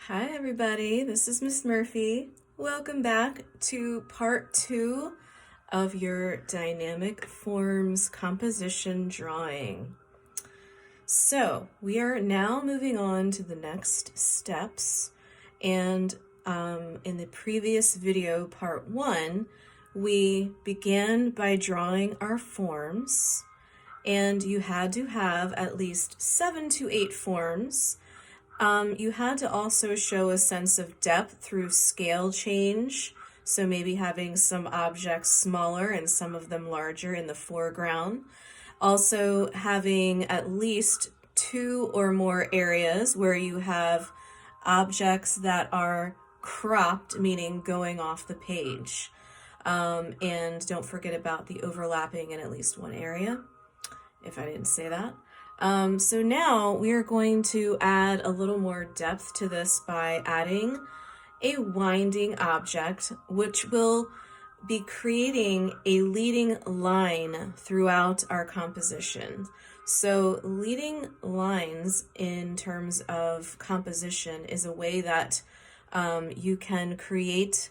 Hi everybody, this is Miss Murphy. Welcome back to part 2 of your dynamic forms composition drawing. So we are now moving on to the next steps, and in the previous video, part 1, we began by drawing our forms, and you had to have at least 7 to 8 forms. You had to also show a sense of depth through scale change, so maybe having some objects smaller and some of them larger in the foreground. Also having at least 2 or more areas where you have objects that are cropped, meaning going off the page. And don't forget about the overlapping in at least one area, if I didn't say that. So now we are going to add a little more depth to this by adding a winding object, which will be creating a leading line throughout our composition. So leading lines in terms of composition is a way that you can create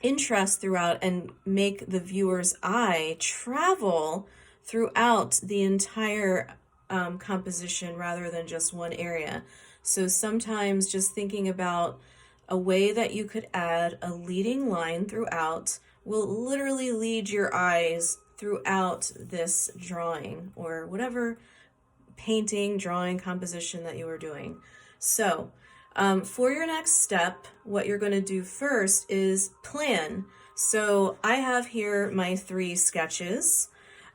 interest throughout and make the viewer's eye travel throughout the entire composition rather than just one area. So sometimes just thinking about a way that you could add a leading line throughout will literally lead your eyes throughout this drawing or whatever painting, drawing, composition that you are doing. So for your next step, what you're going to do first is plan. So I have here my 3 sketches.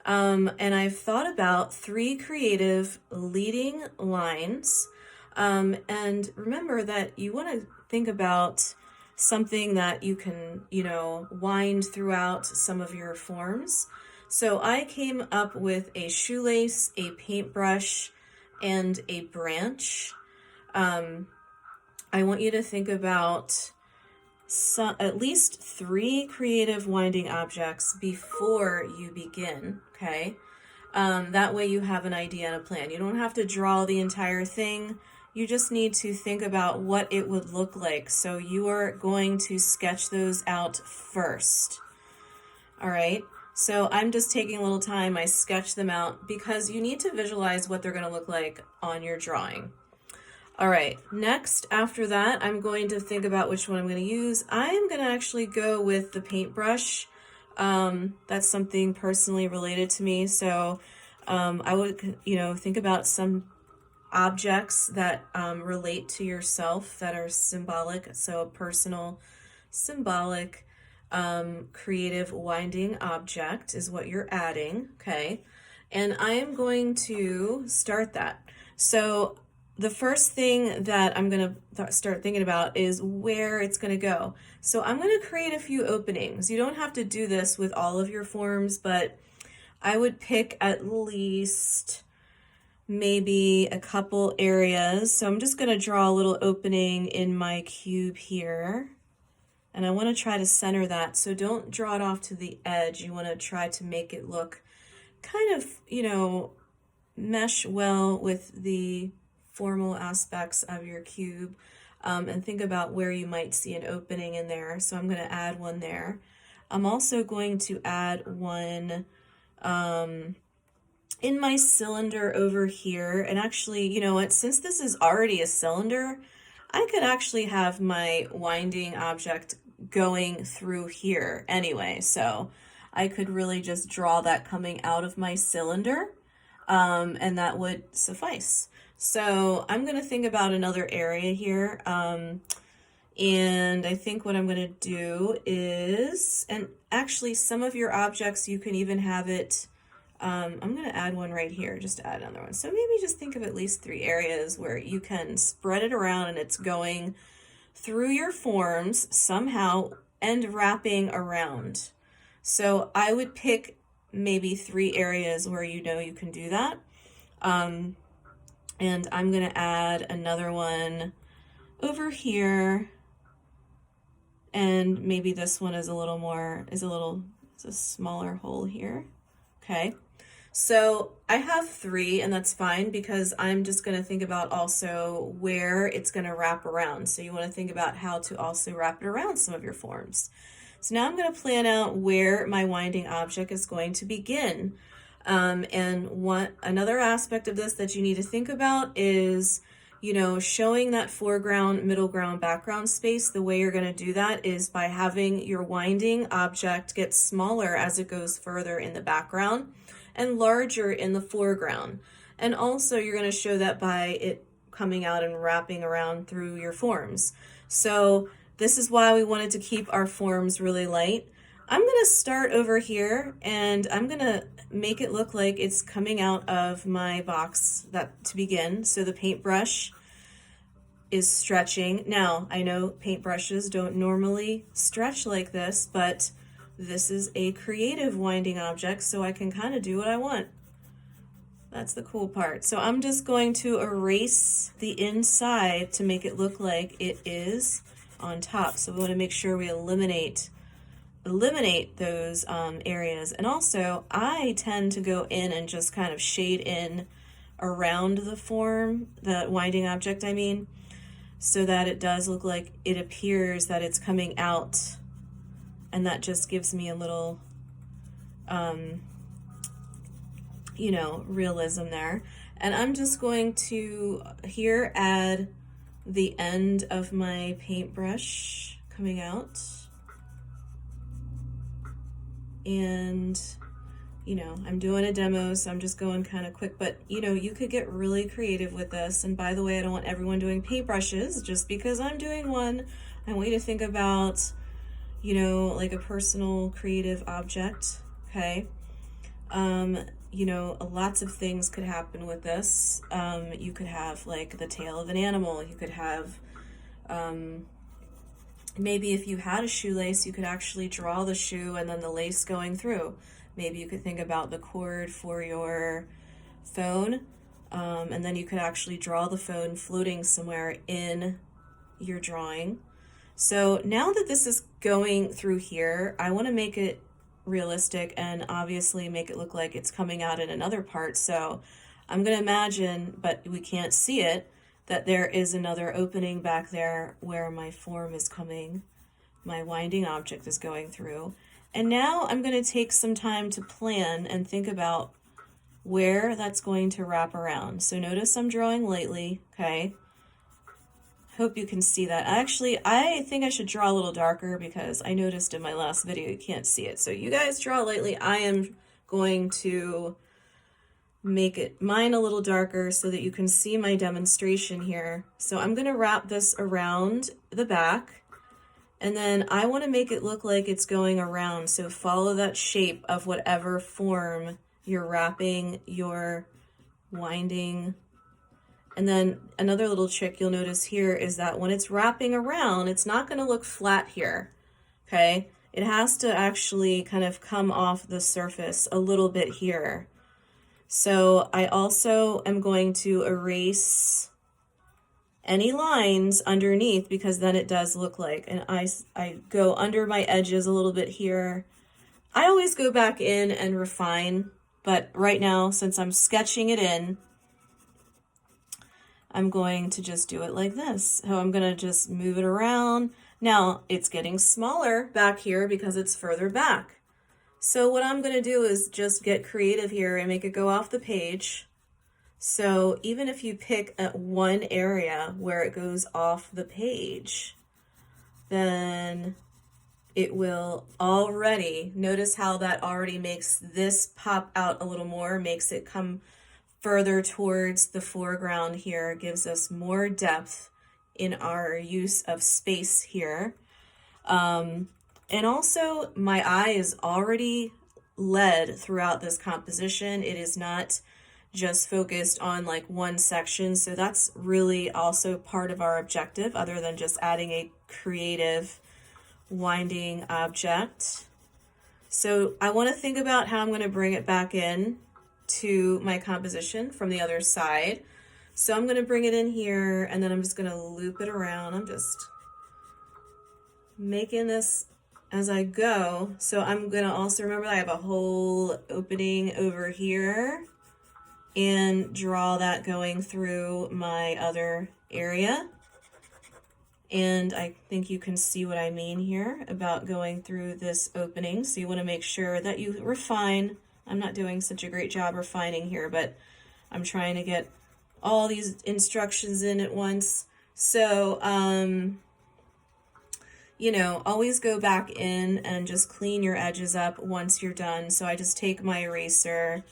And I've thought about 3 creative leading lines. And remember that you want to think about something that you can, wind throughout some of your forms. So I came up with a shoelace, a paintbrush, and a branch. I want you to think about at least 3 creative winding objects before you begin, okay? That way you have an idea and a plan. You don't have to draw the entire thing. You just need to think about what it would look like. So you are going to sketch those out first. All right, so I'm just taking a little time. I sketch them out because you need to visualize what they're going to look like on your drawing. All right, next, after that, I'm going to think about which one I'm going to use. I am going to actually go with the paintbrush. That's something personally related to me. So I would, think about some objects that relate to yourself that are symbolic. So a personal, symbolic, creative winding object is what you're adding, okay? And I am going to start that. So the first thing that I'm going to start thinking about is where it's going to go. So I'm going to create a few openings. You don't have to do this with all of your forms, but I would pick at least maybe a couple areas. So I'm just going to draw a little opening in my cube here. And I want to try to center that. So don't draw it off to the edge. You want to try to make it look kind of, mesh well with the formal aspects of your cube, and think about where you might see an opening in there. So I'm going to add one there. I'm also going to add one in my cylinder over here. And actually, you know what, since this is already a cylinder, I could actually have my winding object going through here anyway. So I could really just draw that coming out of my cylinder, and that would suffice. So I'm going to think about another area here. And I think what I'm going to do is, and actually some of your objects, you can even have it, I'm going to add one right here, just to add another one. So maybe just think of at least 3 areas where you can spread it around and it's going through your forms somehow and wrapping around. So I would pick maybe 3 areas where you can do that. And I'm going to add another one over here. And maybe this one is a smaller hole here. Okay. So I have 3, and that's fine because I'm just going to think about also where it's going to wrap around. So you want to think about how to also wrap it around some of your forms. So now I'm going to plan out where my winding object is going to begin. And another aspect of this that you need to think about is, showing that foreground, middle ground, background space. The way you're going to do that is by having your winding object get smaller as it goes further in the background and larger in the foreground. And also you're going to show that by it coming out and wrapping around through your forms. So this is why we wanted to keep our forms really light. I'm going to start over here and I'm going to make it look like it's coming out of my box to begin. So the paintbrush is stretching. Now, I know paintbrushes don't normally stretch like this, but this is a creative winding object, so I can kind of do what I want. That's the cool part. So I'm just going to erase the inside to make it look like it is on top. So we want to make sure we eliminate those areas. And also, I tend to go in and just kind of shade in around the form, the winding object, I mean, so that it does look like it appears that it's coming out. And that just gives me a little, realism there. And I'm just going to here add the end of my paintbrush coming out. And, I'm doing a demo, so I'm just going kind of quick, but, you could get really creative with this. And by the way, I don't want everyone doing paintbrushes just because I'm doing one. I want you to think about, like a personal creative object, okay? Lots of things could happen with this. You could have like the tail of an animal. You could have, maybe if you had a shoelace, you could actually draw the shoe and then the lace going through. Maybe you could think about the cord for your phone, and then you could actually draw the phone floating somewhere in your drawing. So now that this is going through here, I want to make it realistic and obviously make it look like it's coming out in another part. So I'm going to imagine, but we can't see it, that there is another opening back there where my form is coming, my winding object is going through. And now I'm going to take some time to plan and think about where that's going to wrap around. So notice I'm drawing lightly, okay? Hope you can see that. Actually, I think I should draw a little darker because I noticed in my last video you can't see it. So you guys draw lightly. I am going to make mine a little darker so that you can see my demonstration here. So I'm going to wrap this around the back, and then I want to make it look like it's going around. So follow that shape of whatever form you're wrapping your winding. And then another little trick you'll notice here is that when it's wrapping around, it's not going to look flat here, okay? It has to actually kind of come off the surface a little bit here. So I also am going to erase any lines underneath because then it does look like, and I go under my edges a little bit here. I always go back in and refine, but right now, since I'm sketching it in, I'm going to just do it like this. So I'm going to just move it around. Now it's getting smaller back here because it's further back. So what I'm going to do is just get creative here and make it go off the page. So even if you pick at one area where it goes off the page, then it will already, notice how that already makes this pop out a little more, makes it come further towards the foreground here, gives us more depth in our use of space here. And also my eye is already led throughout this composition. It is not just focused on like one section. So that's really also part of our objective, other than just adding a creative winding object. So I want to think about how I'm going to bring it back in to my composition from the other side. So I'm going to bring it in here, and then I'm just going to loop it around. I'm just making this as I go. So I'm gonna also remember that I have a whole opening over here and draw that going through my other area. And I think you can see what I mean here about going through this opening. So you want to make sure that you refine. I'm not doing such a great job refining here, but I'm trying to get all these instructions in at once. So, you know, always go back in and just clean your edges up once you're done. So I just take my eraser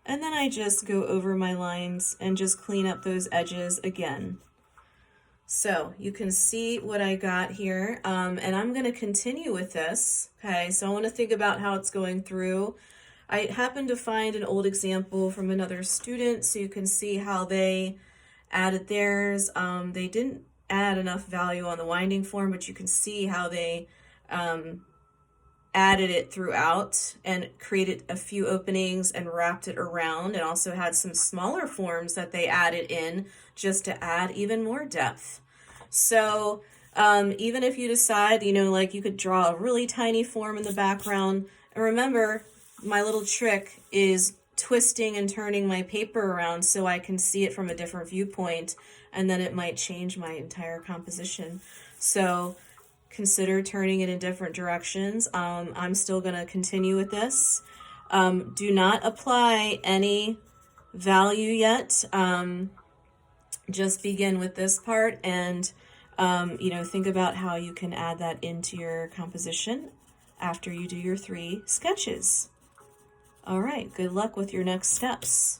and then I just go over my lines and just clean up those edges again. So you can see what I got here, and I'm going to continue with this. Okay, so I want to think about how it's going through. I happened to find an old example from another student, so you can see how they added theirs. They didn't add enough value on the winding form, but you can see how they added it throughout and created a few openings and wrapped it around, and also had some smaller forms that they added in just to add even more depth. So even if you decide, you know, like you could draw a really tiny form in the background, and remember, my little trick is twisting and turning my paper around so I can see it from a different viewpoint, and then it might change my entire composition. So consider turning it in different directions. I'm still going to continue with this. Do not apply any value yet. Just begin with this part and, you know, think about how you can add that into your composition after you do your 3 sketches. All right, good luck with your next steps.